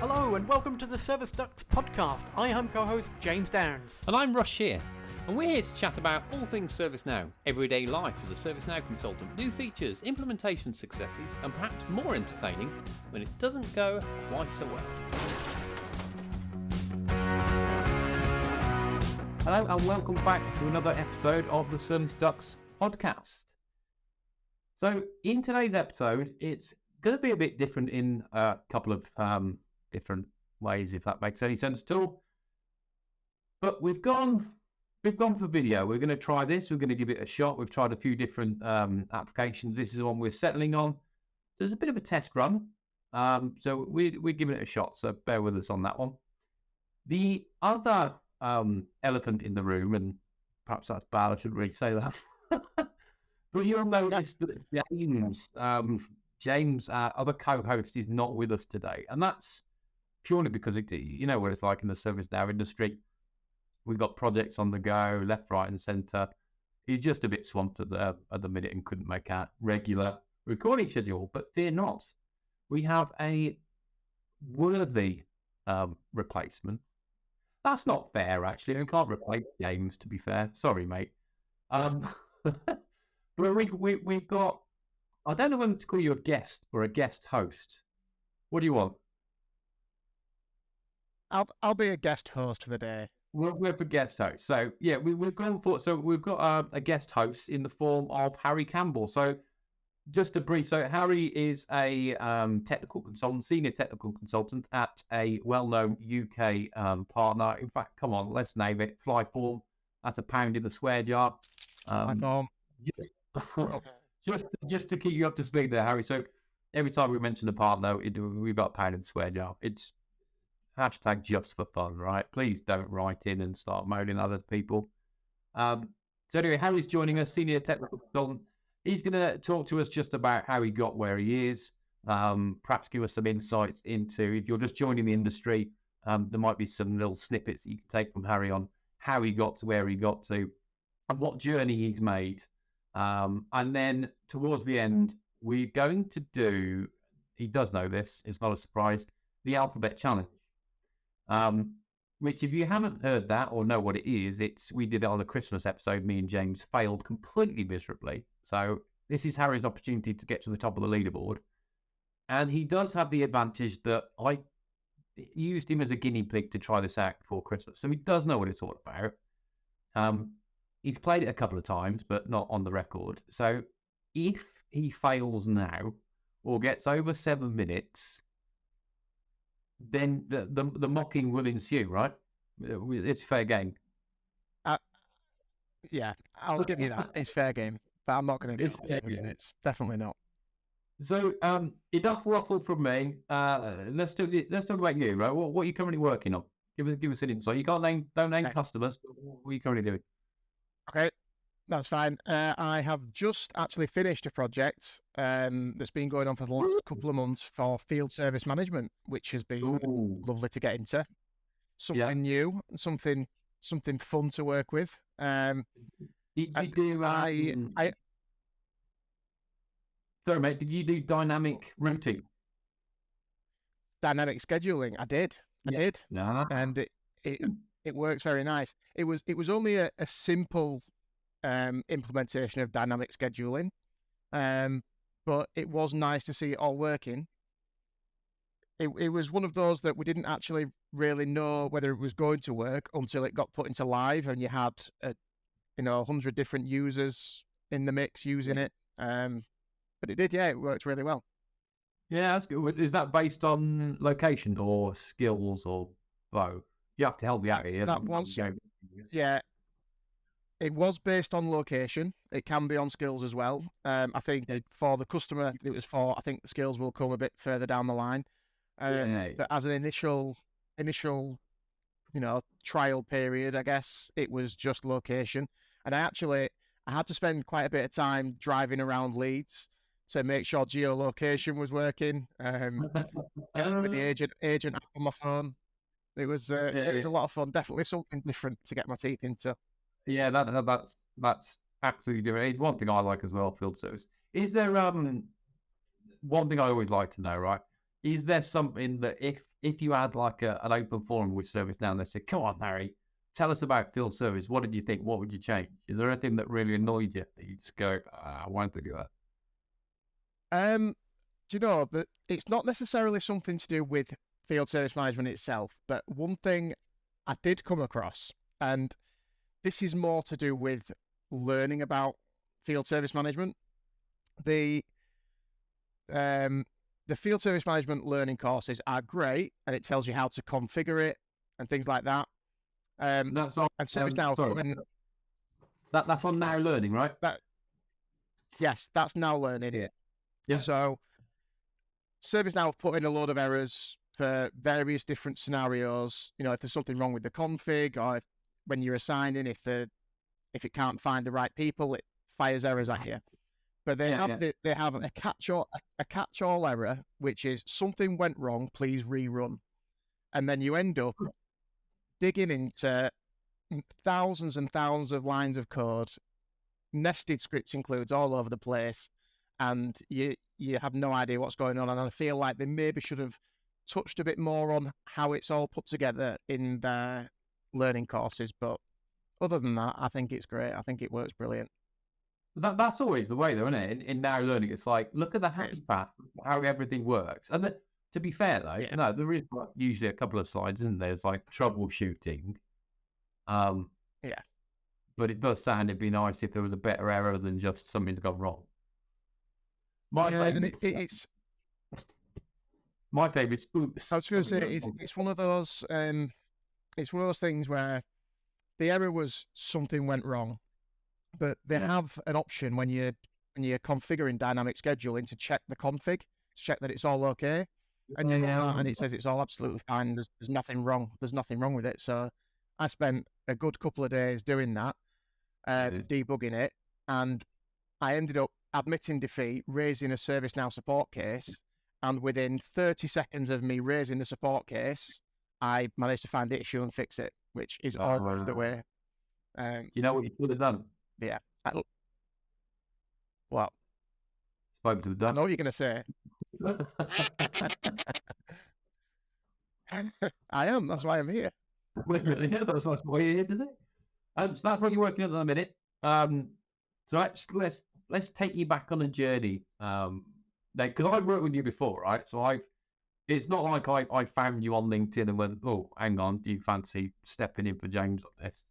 Hello and welcome to the Service Ducks podcast. I am co-host James Downs. And I'm Rush here, and we're here to chat about all things ServiceNow, everyday life as a ServiceNow consultant, new features, implementation successes, and perhaps more entertaining when it doesn't go quite so well. Hello and welcome back to another episode of the Service Ducks podcast. So in today's episode, it's going to be a bit different in a couple of different ways, if that makes any sense at all. But we've gone for video. We're going to try this. We're going to give it a shot. We've tried a few different applications. This is the one we're settling on. There's a bit of a test run. So we're giving it a shot. So bear with us on that one. The other elephant in the room, and perhaps that's bad, I shouldn't really say that. But you'll notice that James, our other co-host, is not with us today. And that's purely because, you know what it's like in the ServiceNow industry. We've got projects on the go, left, right, and centre. He's just a bit swamped at the minute and couldn't make our regular recording schedule. But fear not, we have a worthy replacement. That's not fair, actually. We can't replace James, to be fair. Sorry, mate. But we've got, I don't know whether to call you a guest or a guest host. What do you want? I'll be a guest host for the day. We're for guest host. So yeah, we've gone for, so we've got a guest host in the form of Harry Campbell. So just a brief, so Harry is a technical consultant, senior technical consultant at a well-known UK partner. In fact, come on, let's name it, Flyform. That's a pound in the swear jar. Just to keep you up to speed there, Harry. So every time we mention a partner, we've got a pound in the swear jar. It's hashtag just for fun, right? Please don't write in and start moaning at other people. So anyway, Harry's joining us, senior technical consultant. He's going to talk to us just about how he got where he is, perhaps give us some insights into, if you're just joining the industry, there might be some little snippets that you can take from Harry on how he got to where he got to and what journey he's made. And then towards the end, we're going to do, he does know this, it's not a surprise, the alphabet challenge. Which if you haven't heard that or know what it is, we did it on a Christmas episode. Me and James failed completely miserably. So this is Harry's opportunity to get to the top of the leaderboard. And he does have the advantage that I used him as a guinea pig to try this out before Christmas. So he does know what it's all about. He's played it a couple of times, but not on the record. So if he fails now or gets over 7 minutes, then the mocking will ensue, right? It's fair game. Yeah, I'll give you that. It's fair game, but I'm not going to do 7 minutes. Definitely not. So enough waffle from me. Let's talk about you, right? What are you currently working on? Give us an insight. You don't name customers. What are you currently doing? Okay, that's fine. I have just actually finished a project that's been going on for the last couple of months for field service management, which has been lovely to get into. Something new, something fun to work with. Sorry, mate. Did you do dynamic routing? Dynamic scheduling. I did. Yeah. And it works very nice. It was only a simple implementation of dynamic scheduling, but it was nice to see it all working. It was one of those that we didn't actually really know whether it was going to work until it got put into live, and you had 100 different users in the mix using it. But it did, yeah, it worked really well. Yeah, that's good. Is that based on location or skills or both? You have to help me out here. Yeah, it was based on location. It can be on skills as well. I think for the customer, I think the skills will come a bit further down the line. But as an initial, trial period, I guess it was just location. And I had to spend quite a bit of time driving around Leeds to make sure geolocation was working. With the agent app on my phone. It was a lot of fun. Definitely something different to get my teeth into. Yeah, that's absolutely different. It's one thing I like as well, field service. Is there one thing I always like to know, right? is there something that if you had like an open forum with ServiceNow and they said, come on, Harry, tell us about field service. What did you think? What would you change? Is there anything that really annoyed you that you just go, I won't think of that? Do you know that it's not necessarily something to do with field service management itself, but one thing I did come across, and this is more to do with learning about field service management. The field service management learning courses are great, and it tells you how to configure it and things like that. That's on, and ServiceNow, that's on Now Learning, right? Yes, that's Now Learning. Yeah. So ServiceNow have put in a load of errors for various different scenarios. You know, if there's something wrong with the config, or when you're assigning, if it can't find the right people, it fires errors at you. But they have a catch-all error, which is something went wrong, please rerun. And then you end up digging into thousands and thousands of lines of code, nested scripts includes all over the place, and you have no idea what's going on. And I feel like they maybe should have touched a bit more on how it's all put together in their learning courses. But other than that, I think it's great. I think it works brilliant. That's always the way, though, isn't it? In Now Learning, it's like, look at the happy path, how everything works. And to be fair, though, no, there is usually a couple of slides, isn't there? It's like troubleshooting. Yeah. But it does sound it'd be nice if there was a better error than just something's gone wrong. My favorite. My favorite. Oops. I was going to say it's one of those. It's one of those things where the error was something went wrong, but they have an option when you're configuring dynamic scheduling to check the config, to check that it's all okay, and and it says it's all absolutely fine. There's nothing wrong. There's nothing wrong with it. So I spent a good couple of days doing that, debugging it, and I ended up admitting defeat, raising a ServiceNow support case, and within 30 seconds of me raising the support case, I managed to find the issue and fix it, which is always the way. You know what you could have done? Yeah. What? Spoke to the done. I know what you're going to say. I am. That's why I'm here. That's why you're here today. So that's what you're working on in a minute. So let's take you back on a journey. Because I've worked with you before, right? So it's not like I found you on LinkedIn and went, oh, hang on, do you fancy stepping in for James on this?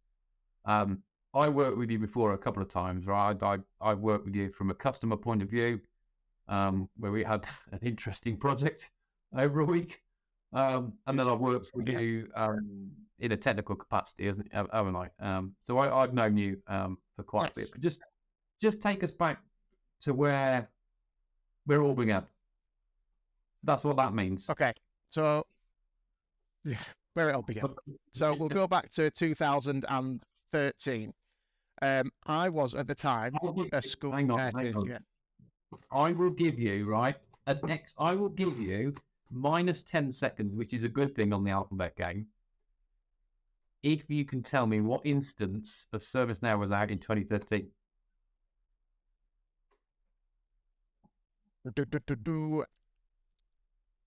I worked with you before a couple of times, right? I worked with you from a customer point of view, where we had an interesting project over a week. And then I've worked with you in a technical capacity, haven't I? So I've known you for quite a bit. But just take us back to where it all began. That's what that means. Okay. So where it all began. So we'll go back to 2013. I was at the time a school caretaker. I will give you, right, I will give you minus 10 seconds, which is a good thing on the alphabet game, if you can tell me what instance of ServiceNow was out in 2013.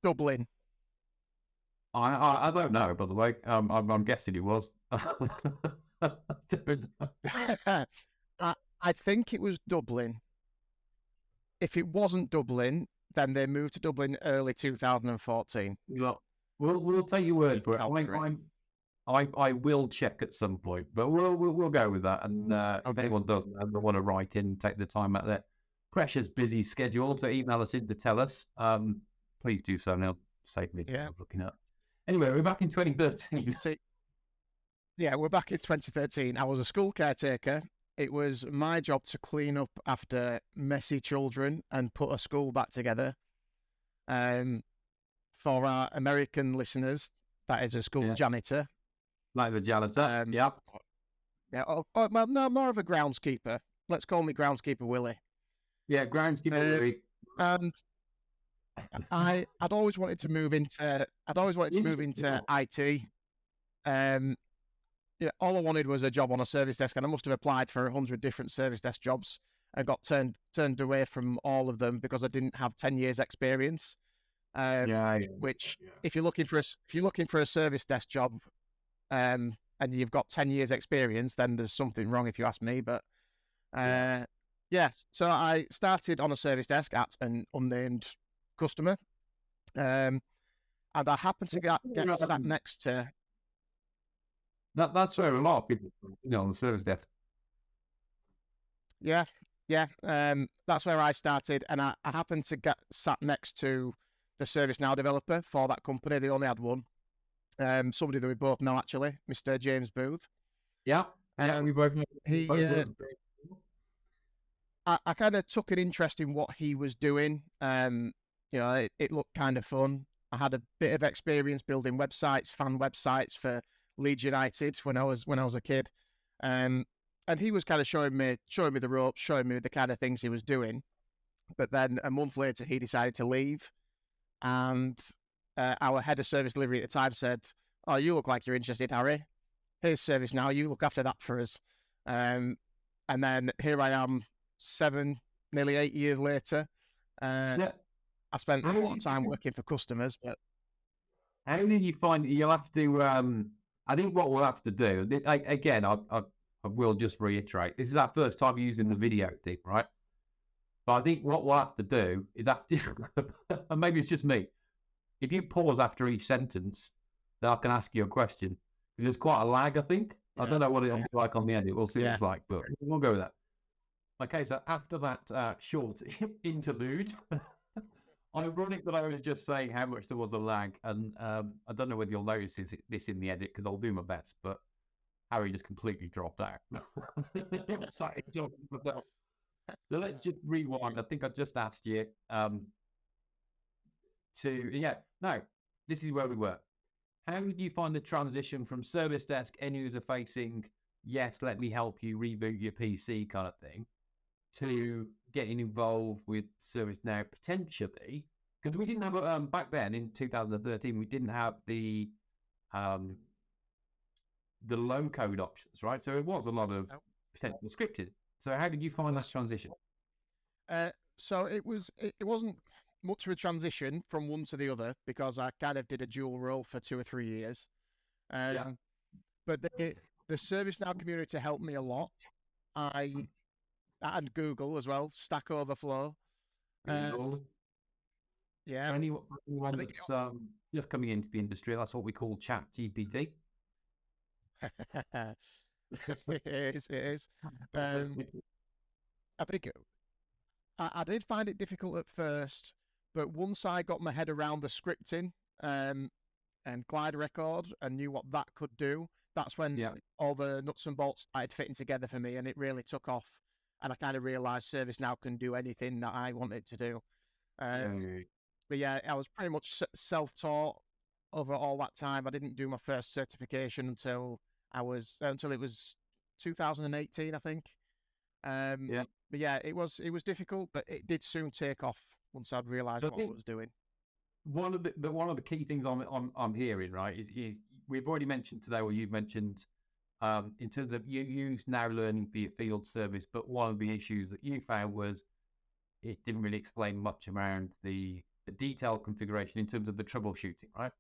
Dublin. I don't know, by the way. I'm guessing it was. I don't know. I think it was Dublin. If it wasn't Dublin, then they moved to Dublin early 2014. We'll take your word for it. I will check at some point, but we'll go with that. And if anyone doesn't want to write in, take the time out of their precious busy schedule to email us in to tell us, please do so. And they'll save me looking up. Anyway, we're back in 2013. Yeah, we're back in 2013. I was a school caretaker. It was my job to clean up after messy children and put a school back together. For our American listeners, that is a school janitor. Like the janitor, Yeah, no, more of a groundskeeper. Let's call me Groundskeeper Willie. Yeah, Groundskeeper Willie. And I'd always wanted to move into IT. All I wanted was a job on a service desk, and I must have applied for 100 different service desk jobs and got turned away from all of them because I didn't have 10 years experience. Which if you're looking for a service desk job, and you've got 10 years experience, then there's something wrong if you ask me. But so I started on a service desk at an unnamed customer, and I happened to get sat next to. That's where a lot of people, on the service desk. Yeah. That's where I started, and I happened to get sat next to the ServiceNow developer for that company. They only had one. Somebody that we both know, actually, Mr. James Booth. Yeah, we both know. I kind of took an interest in what he was doing. It looked kind of fun. I had a bit of experience building websites, fan websites for Leeds United when I was a kid. And he was kind of showing me the ropes, showing me the kind of things he was doing. But then a month later, he decided to leave. And our head of service delivery at the time said, "Oh, you look like you're interested, Harry. Here's ServiceNow. You look after that for us." And then here I am, 7, nearly 8 years later. I spent a lot of time working for customers. But how did you find it? You'll have to. I think what we'll have to do again. I will just reiterate. This is our first time using the video thing, right? But I think what we'll have to do is and maybe it's just me. If you pause after each sentence, then I can ask you a question. There's quite a lag, I think. Yeah. I don't know what it'll be like on the edit. We'll see what it's like, but we'll go with that. Okay, so after that short interlude, ironic that I was just saying how much there was a lag, and I don't know whether you'll notice this in the edit, because I'll do my best, but Harry just completely dropped out. So let's just rewind. I think I just asked you this is where we were. How did you find the transition from service desk, end user facing, yes, let me help you reboot your PC kind of thing, to getting involved with ServiceNow potentially? Because we didn't have back then in 2013, we didn't have the low code options, right? So it was a lot of potential scripted. So how did you find that transition? So it wasn't much of a transition from one to the other, because I kind of did a dual role for 2 or 3 years. But the ServiceNow community helped me a lot. And Google as well, Stack Overflow. Google. Anyone that's just coming into the industry, that's what we call Chat GPT. It is. I think I did find it difficult at first, but once I got my head around the scripting and glide record and knew what that could do, that's when all the nuts and bolts started fitting together for me, and it really took off. And I kind of realized ServiceNow can do anything that I want it to do. But yeah, I was pretty much self-taught over all that time. I didn't do my first certification until it was 2018, I think. But yeah, it was difficult, but it did soon take off once I'd realised what I was doing. One of the key things I'm hearing, right, is we've already mentioned today, or you've mentioned, in terms of you use Now Learning for your field service, but one of the issues that you found was it didn't really explain much around the detailed configuration in terms of the troubleshooting, right?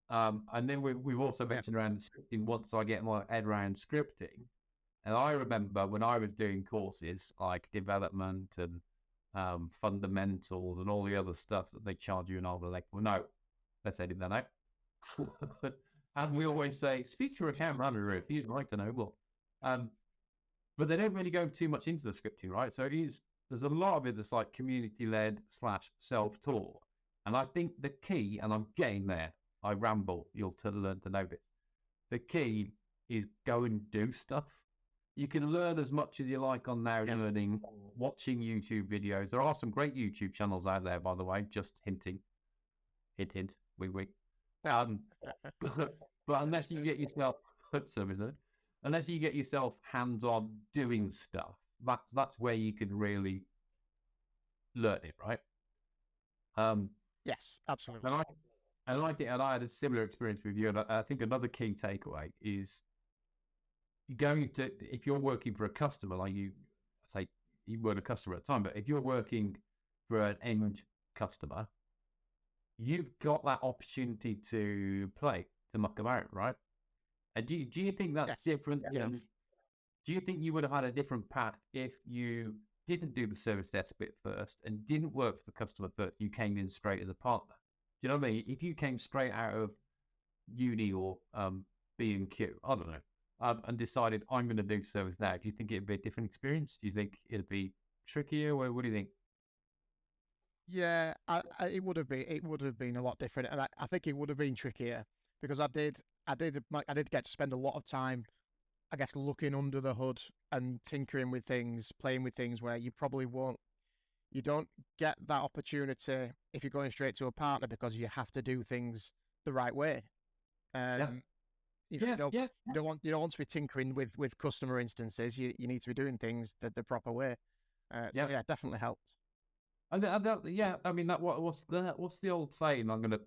And then we've also mentioned around the scripting. Once I get my head around scripting, and I remember when I was doing courses like development and fundamentals and all the other stuff that they charge you, and all the well, no, let's edit that out. As we always say, speak to your account manager if you'd like to know more. But they don't really go too much into the scripting, right? So there's a lot of it that's like community-led / self-taught. And I think the key, and I'm getting there, I ramble, you'll learn to know this. The key is go and do stuff. You can learn as much as you like on Now Learning, watching YouTube videos. There are some great YouTube channels out there, by the way, just hinting. Hint, hint, wink, wink. But unless you get yourself, unless you get yourself hands-on doing stuff, that's where you can really learn it, right? Yes, absolutely. And I had a similar experience with you. And I think another key takeaway is if you're working for a customer, like you weren't a customer at the time, but if you're working for an end customer, you've got that opportunity to play, to muck about, right? And do you think that's Yes. different? Yeah. Do you think you would have had a different path if you didn't do the service desk bit first and didn't work for the customer first? You came in straight as a partner. Do you know what I mean? If you came straight out of uni or B&Q, I don't know, and decided I'm going to do service now, do you think it'd be a different experience? Do you think it'd be trickier? What do you think? Yeah, it would have been. It would have been a lot different, and I think it would have been trickier because I did get to spend a lot of time, I guess, looking under the hood and tinkering with things, playing with things where you probably won't. You don't get that opportunity if you're going straight to a partner because you have to do things the right way. You know, you don't want to be tinkering with customer instances. You need to be doing things the proper way. So yeah, definitely helped. Yeah, I mean, what's the old saying? I'm going to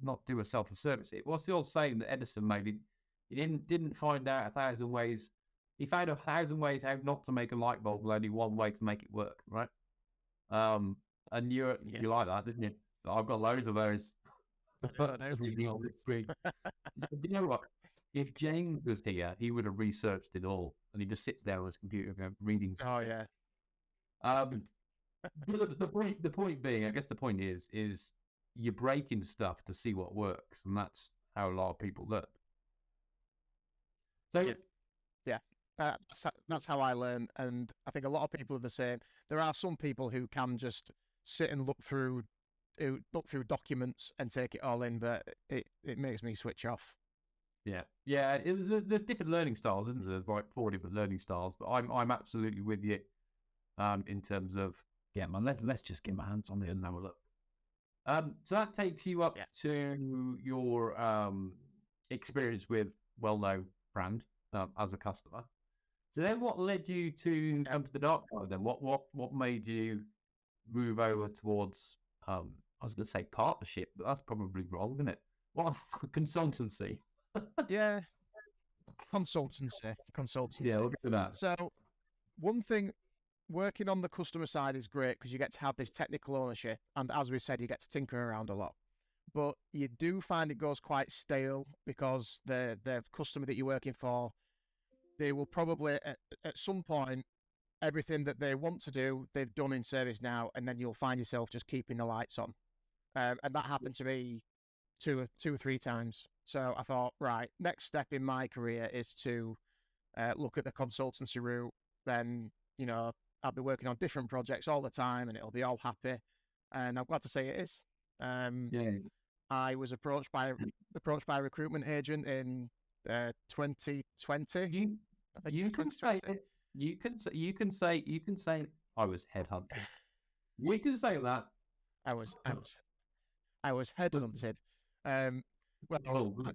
not do a self-service. What's the old saying that Edison made? He didn't find out 1,000 ways. He found 1,000 ways how not to make a light bulb, but only one way to make it work, right? And you like that, didn't you? So I've got loads of those. Reading on the screen. You know what? If James was here, he would have researched it all, and he just sits there on his computer reading. Oh yeah. The point being, I guess the point is you're breaking stuff to see what works, and that's how a lot of people learn. So yeah, that's how I learn, and I think a lot of people are the same. There are some people who can just sit and look through documents and take it all in, but it makes me switch off. Yeah. There's different learning styles, isn't there? There's like 4 different learning styles, but I'm absolutely with you in terms of man. Let's just get my hands on it and have a look. So that takes you up to your experience with well-known brand as a customer. So then, what led you to come to the dark side? Then, what made you move over towards? I was going to say partnership, but that's probably wrong, isn't it? What consultancy? Yeah, consultancy. Yeah, look at that. So one thing, working on the customer side is great because you get to have this technical ownership, and as we said, you get to tinker around a lot. But you do find it goes quite stale because the customer that you're working for, they will probably at some point everything that they want to do, they've done in ServiceNow, and then you'll find yourself just keeping the lights on. And that happened to me two or three times. So I thought, right, next step in my career is to look at the consultancy route. Then, I'll be working on different projects all the time and it'll be all happy. And I'm glad to say it is. I was approached by a recruitment agent in 2020. You can say it. You can say I was headhunted. We can say that. I was headhunted.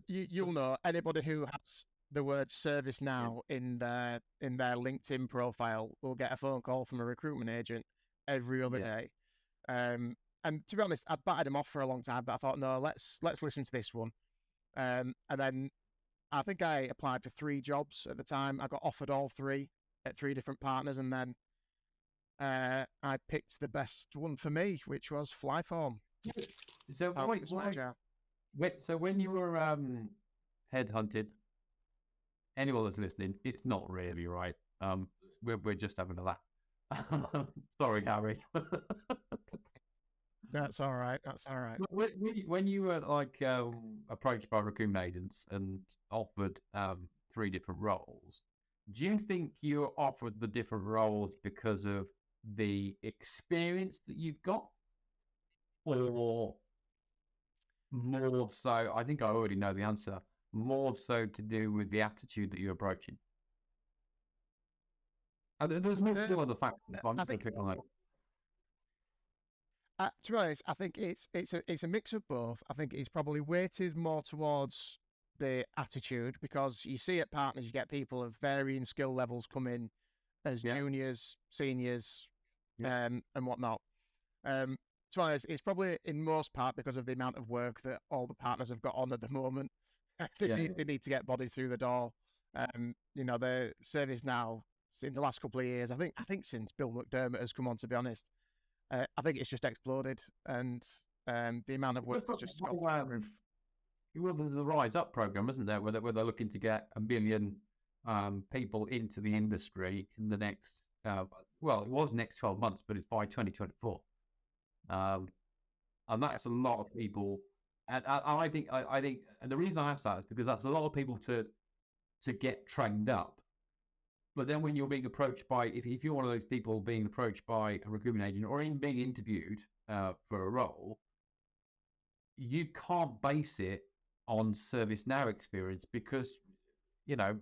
You'll know anybody who has the word ServiceNow in their LinkedIn profile will get a phone call from a recruitment agent every other day. And to be honest, I'd batted him off for a long time, but I thought, no, let's listen to this one. And then I think I applied for 3 jobs at the time. I got offered all 3 at 3 different partners, and then I picked the best one for me, which was Flyform. So when you were headhunted, anyone that's listening, it's not really right. We're just having a laugh. Sorry, Harry. That's all right. When you were approached by recruitment agents and offered 3 different roles, do you think you were offered the different roles because of the experience that you've got, or more so? I think I already know the answer. More so to do with the attitude that you're approaching. And there's no other factors. I'm going to pick on that. To be honest, I think it's a mix of both. I think it's probably weighted more towards the attitude because you see at partners, you get people of varying skill levels come in as juniors, seniors, and whatnot. To be honest, it's probably in most part because of the amount of work that all the partners have got on at the moment. They need to get bodies through the door. The ServiceNow in the last couple of years, I think since Bill McDermott has come on, to be honest, I think it's just exploded, and The amount of work that's just got through the roof. Well, there's the Rise Up program, isn't there, where they're looking to get 1 million people into the industry in the next, well, it was next 12 months, but it's by 2024. And that's a lot of people. And I think, and the reason I ask that is because that's a lot of people to get trained up. But then when you're being approached by, if you're one of those people being approached by a recruitment agent or even being interviewed for a role, you can't base it on ServiceNow experience because, we know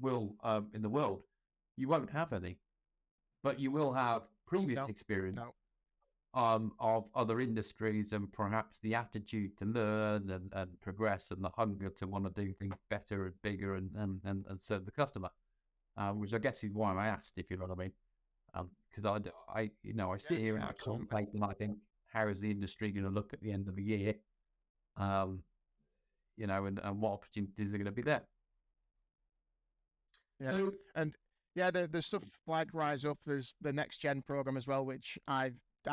will in the world, you won't have any, but you will have previous experience of other industries and perhaps the attitude to learn and progress and the hunger to want to do things better and bigger and serve the customer, which I guess is why I asked, if you know what I mean. Because I sit here and I contemplate and I think, how is the industry going to look at the end of the year? And what opportunities are going to be there? Yeah, so, and there's stuff like Rise Up. There's the Next Gen program as well, which I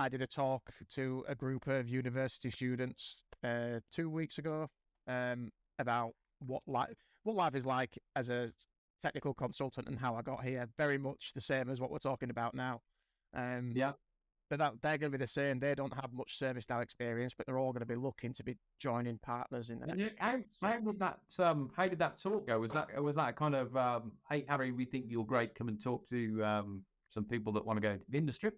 did a talk to a group of university students 2 weeks ago about what life is like as a technical consultant and how I got here. Very much the same as what we're talking about now. But they're going to be the same. They don't have much ServiceNow experience, but they're all going to be looking to be joining partners in the next. How did that talk go? Was that kind of hey Harry, we think you're great. Come and talk to some people that want to go into the industry.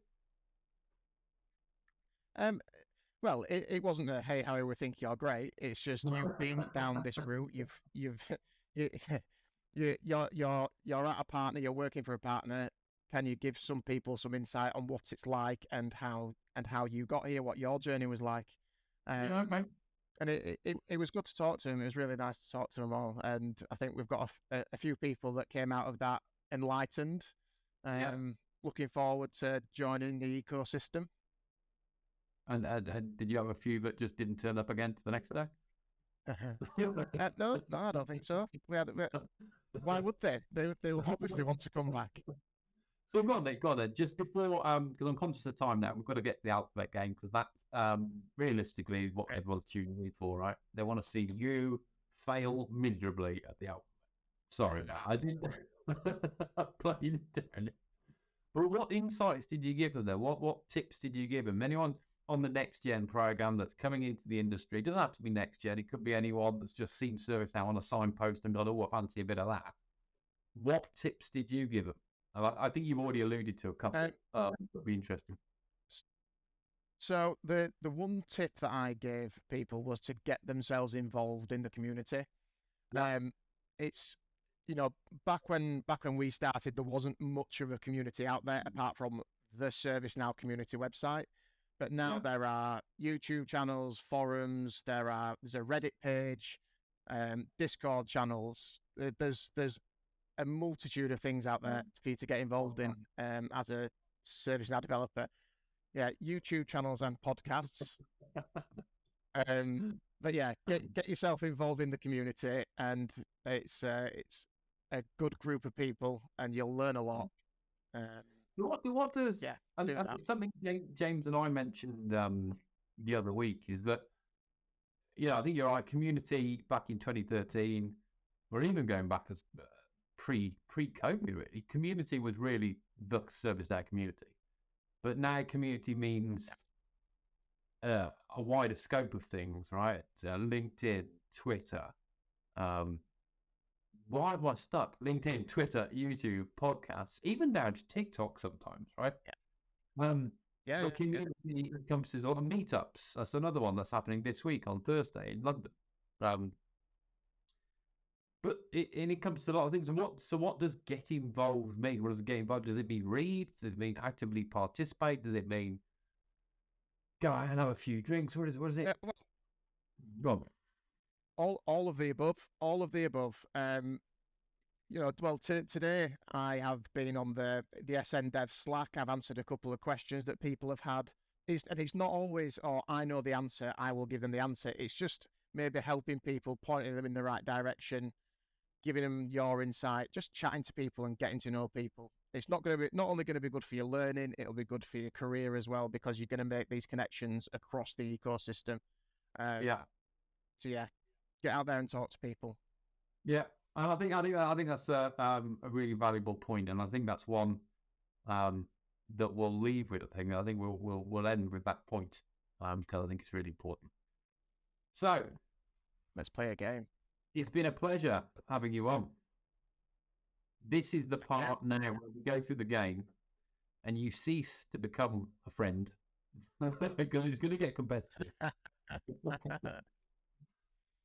Well, it wasn't a hey Harry, we think you're great. It's just you've been down this route. You're at a partner. You're working for a partner. Can you give some people some insight on what it's like and how you got here, what your journey was like? And it was good to talk to him. It was really nice to talk to them all. And I think we've got a few people that came out of that enlightened, looking forward to joining the ecosystem. And did you have a few that just didn't turn up again to the next day? No, I don't think so. Why would they? They will obviously want to come back. So go on then. Just before, because I'm conscious of time now, we've got to get to the alphabet game because that's realistically is what everyone's tuning in for, right? They want to see you fail miserably at the alphabet. Sorry, I didn't play it down. But what insights did you give them there? What tips did you give them? Anyone on the Next Gen program that's coming into the industry, it doesn't have to be Next Gen, it could be anyone that's just seen ServiceNow on a signpost and gone, oh, I fancy a bit of that. What tips did you give them? I think you've already alluded to a couple. That'd be interesting. So the one tip that I gave people was to get themselves involved in the community. It's back when we started, there wasn't much of a community out there apart from the ServiceNow community website. But now there are YouTube channels, forums. There's a Reddit page, Discord channels. There's a multitude of things out there for you to get involved in as a ServiceNow developer. Yeah, YouTube channels and podcasts. But yeah, get yourself involved in the community, and it's a good group of people, and you'll learn a lot. What does and something James and I mentioned the other week is that I think you're right. Community back in 2013, or even going back as pre-COVID, really, community was really the ServiceNow community. But now community means a wider scope of things, right? LinkedIn, Twitter. Why am I stuck? LinkedIn, Twitter, YouTube, podcasts, even down to TikTok sometimes, right? Community encompasses all the meetups. That's another one that's happening this week on Thursday in London. But it comes to a lot of things. And what does get involved mean? What does get involved? Does it mean read? Does it mean actively participate? Does it mean go out and have a few drinks? What is it? Go on. All of the above. All of the above. Today I have been on the SN Dev Slack. I've answered a couple of questions that people have had. It's not always, I know the answer, I will give them the answer. It's just maybe helping people, pointing them in the right direction, giving them your insight, just chatting to people and getting to know people. It's not only going to be good for your learning, it'll be good for your career as well, because you're going to make these connections across the ecosystem. Yeah. So yeah, get out there and talk to people. Yeah, and I think that's a really valuable point, and I think that's one that we'll leave with. I think we'll end with that point because I think it's really important. So Let's play a game. it's been a pleasure having you on. This is the part now where we go through the game, and you cease to become a friend because it's going to get competitive.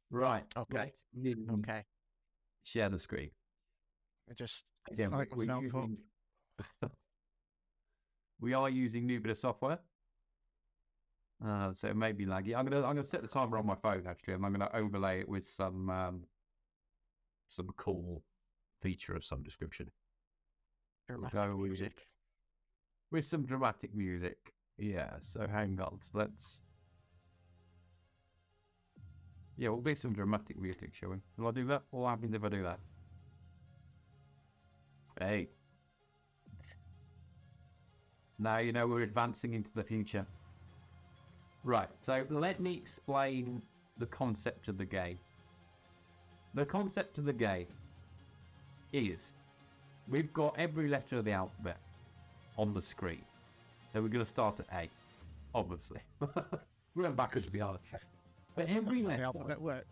Right. Okay. Okay. Share the screen. I just Yeah, psych myself up. we are using new bit of software, so it may be laggy. I'm gonna set the timer on my phone actually, and I'm gonna overlay it with some cool feature of some description. Dramatic music. With some dramatic music. Yeah. So hang on. We'll be some dramatic music, shall we? Will I do that? What happens if I do that? Hey. Now you know we're advancing into the future. Right, so let me explain the concept of the game. The concept of the game is we've got every letter of the alphabet on the screen. So we're going to start at A, obviously. We're going backwards to be honest. But every letter... the alphabet works.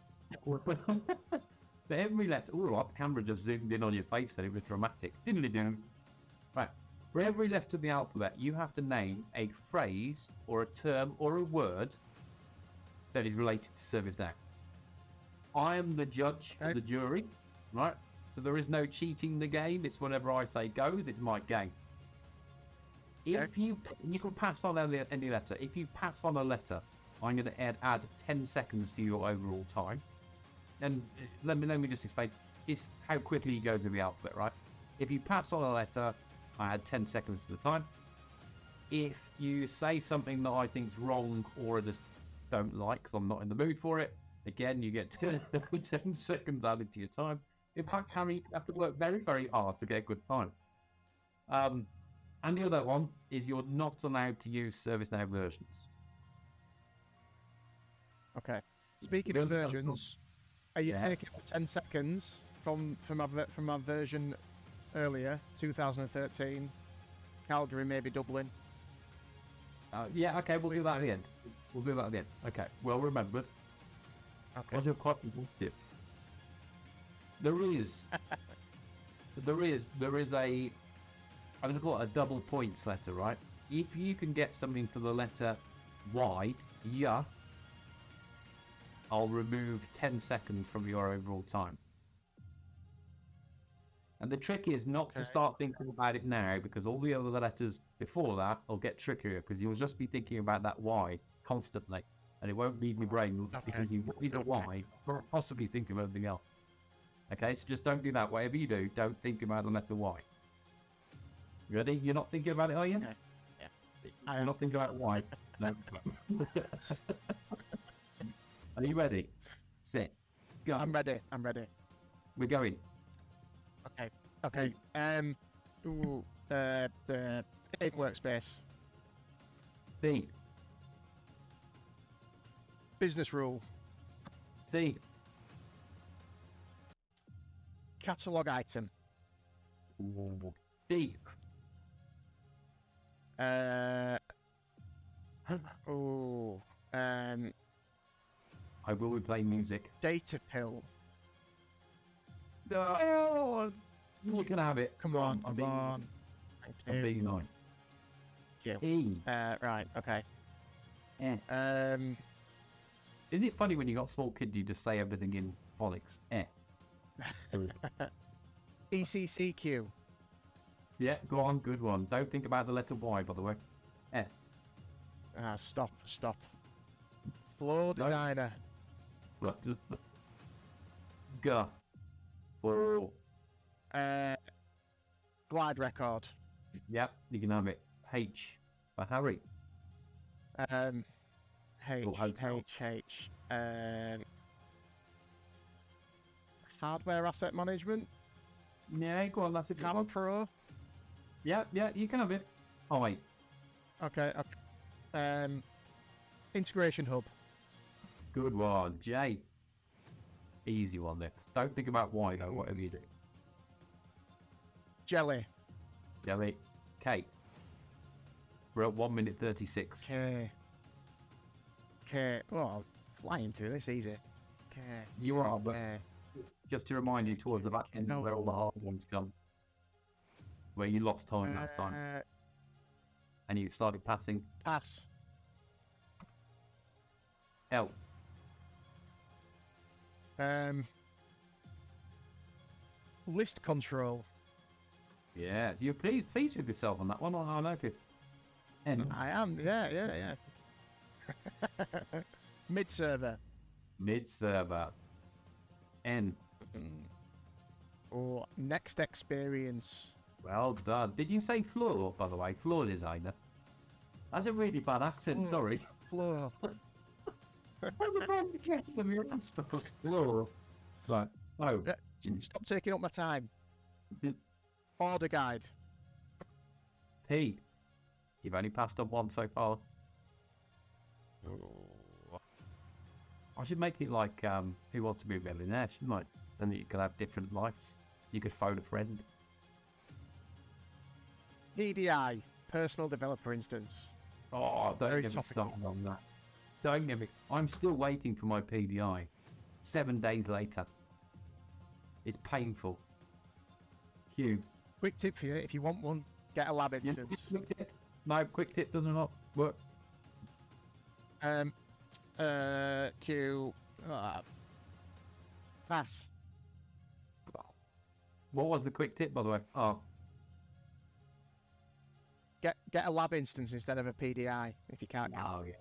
But every letter... Oh, the camera just zoomed in on your face and it was dramatic. Diddly-doo. Right. For every letter of the alphabet, you have to name a phrase or a term or a word that is related to ServiceNow. I am the judge of the jury, right? So there is no cheating the game. It's whenever I say go, it's my game. If you can pass on any letter. If you pass on a letter, I'm going to add 10 seconds to your overall time. And let me just explain. It's how quickly you go through the alphabet, right? If you pass on a letter, I add 10 seconds to the time. If you say something that I think's wrong or I just don't like because I'm not in the mood for it, again, you get 10 seconds added to your time. In fact, Harry, you have to work very, very hard to get a good time. And the other one is you're not allowed to use ServiceNow versions. Okay. Speaking of versions, are you taking 10 seconds from our version earlier, 2013, Calgary, maybe Dublin? Yeah, okay, we'll do that at the end. Okay, well remembered. Okay. Roger, quite positive. There is a, I'm going to call it a double points letter, right? If you can get something for the letter Y, yeah, I'll remove 10 seconds from your overall time. And the trick is not to start thinking about it now, because all the other letters before that will get trickier, because you'll just be thinking about that Y constantly, and it won't leave my brain thinking either Y or possibly think of anything else. Okay, so just don't do that. Whatever you do, don't think about the letter Y. You ready? You're not thinking about it, are you? Okay. Yeah. You're not thinking about Y. No. Are you ready? Sit. Go. I'm ready. We're going. Okay. The workspace. B. Business rule. C. Catalog item. D. I will be playing music. Data pill. No, you can have it. Come on. I'm being nice. Yeah. E. Right. Okay. Isn't it funny when you got small kids, you just say everything in phonics? ECCQ. Yeah, go on, good one. Don't think about the letter Y, by the way. Stop. Floor designer. G. Four. Glide record. Yep, you can have it. H. For Harry. H. Hardware asset management. Yeah, go on, that's a good Camera one. Pro. Yeah, you can have it. Oh, wait. Okay. Integration hub. Good one. J. Easy one, this. Don't think about why, though, whatever you do. Jelly. Jelly. K. We're at 1 minute 36. K. Oh, flying through this easy. K. You are, but just to remind you towards the back end where all the hard ones come. Where you lost time last time. And you started passing. Pass. L. List control. Yeah, you're pleased with yourself on that one, I noticed. N. I am, yeah. Mid-server. Mid-server. N. Or next experience. Well done. Did you say floor, by the way? Floor designer. That's a really bad accent, sorry. Floor. Floor. Right. Oh. Stop taking up my time. Order guide. P. You've only passed on one so far. I should make it like Who Wants to Be a Millionaire, shouldn't I? Then you could have different lives. You could phone a friend. PDI. Personal Developer Instance. Oh, don't Very get me topical. started on that. Don't get me. I'm still waiting for my PDI. 7 days later. It's painful. Q. Quick tip for you, if you want one, get a lab instance. Quick tip. No, quick tip does not work. Q. Pass. What was the quick tip, by the way? Oh, Get a lab instance instead of a PDI if you can't. oh yeah.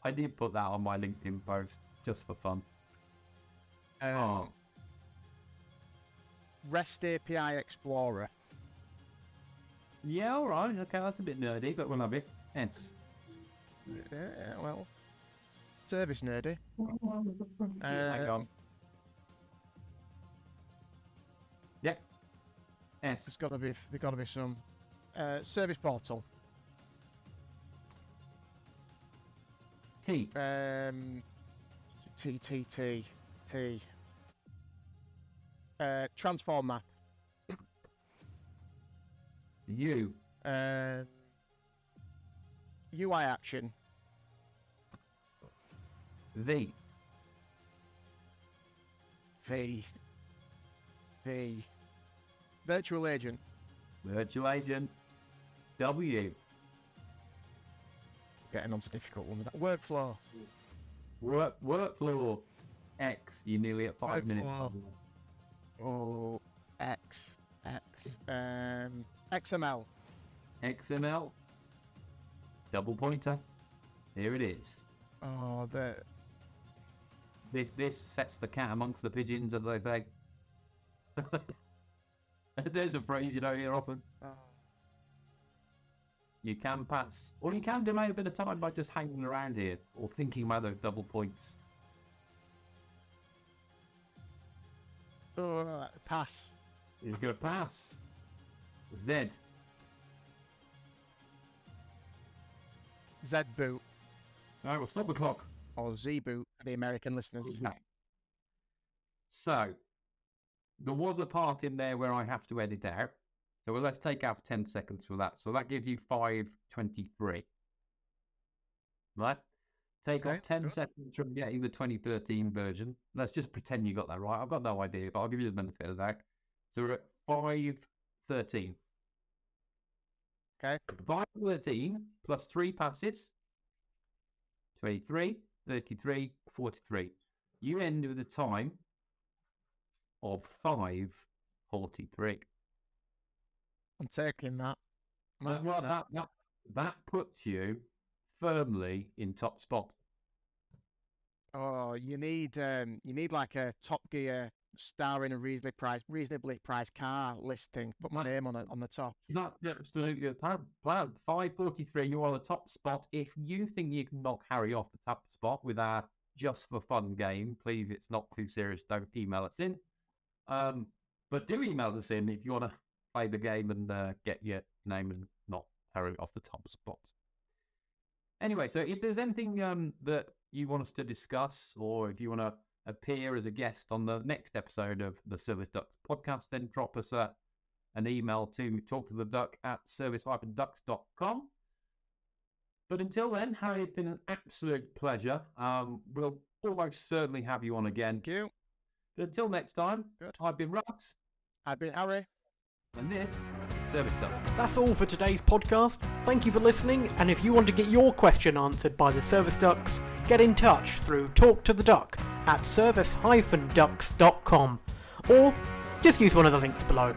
I did put that on my LinkedIn post just for fun. Oh. REST API Explorer. Yeah, all right. Okay, that's a bit nerdy, but we'll have it. Hence. Yeah, well, service nerdy. Hang on. Yeah. S. There's gotta be some service portal. T. T. Transform map. U. UI action. V. V. Virtual agent. Virtual agent. W. Getting on to difficult one with that. Workflow. Workflow. X. You're nearly at 5 minutes. Oh, X. XML. XML. Double pointer. Here it is. Oh, This sets the cat amongst the pigeons, as they say. There's a phrase you don't hear often. You can pass, or you can delay a bit of time by just hanging around here or thinking about those double points. Pass. You're gonna pass. Z. Z boot All right, we'll stop the clock. or Z boot for the American listeners. Okay. So, there was a part in there where I have to edit out. So let's take out 10 seconds for that. So that gives you 5:23. Right? Take Okay, off 10 good. seconds from getting the 2013 version. Let's just pretend you got that right. I've got no idea, but I'll give you the benefit of that. So we're at 5:13. Okay. 5:13 plus 3 passes. 23, 33, 43. You end with a time of 5:43. I'm taking that. Well, that puts you firmly in top spot. Oh, you need like a Top Gear star in a reasonably priced car listing. Put my name on the top. That's absolutely a plan. 5:43, you're on the top spot. If you think you can knock Harry off the top spot with our Just for Fun game, please, it's not too serious. Don't email us in. But do email us in if you want to play the game and get your name and not Harry off the top spot. Anyway, so if there's anything that you want us to discuss, or if you want to appear as a guest on the next episode of the Service Ducks podcast, then drop us an email to talktotheduck@service-ducks.com. But until then, Harry, it's been an absolute pleasure. We'll almost certainly have you on again. Thank you. But until next time, Good. I've been Russ. I've been Harry. And this is Service Ducks. That's all for today's podcast. Thank you for listening, and if you want to get your question answered by the Service Ducks, get in touch through talktotheduck@service-ducks.com, or just use one of the links below.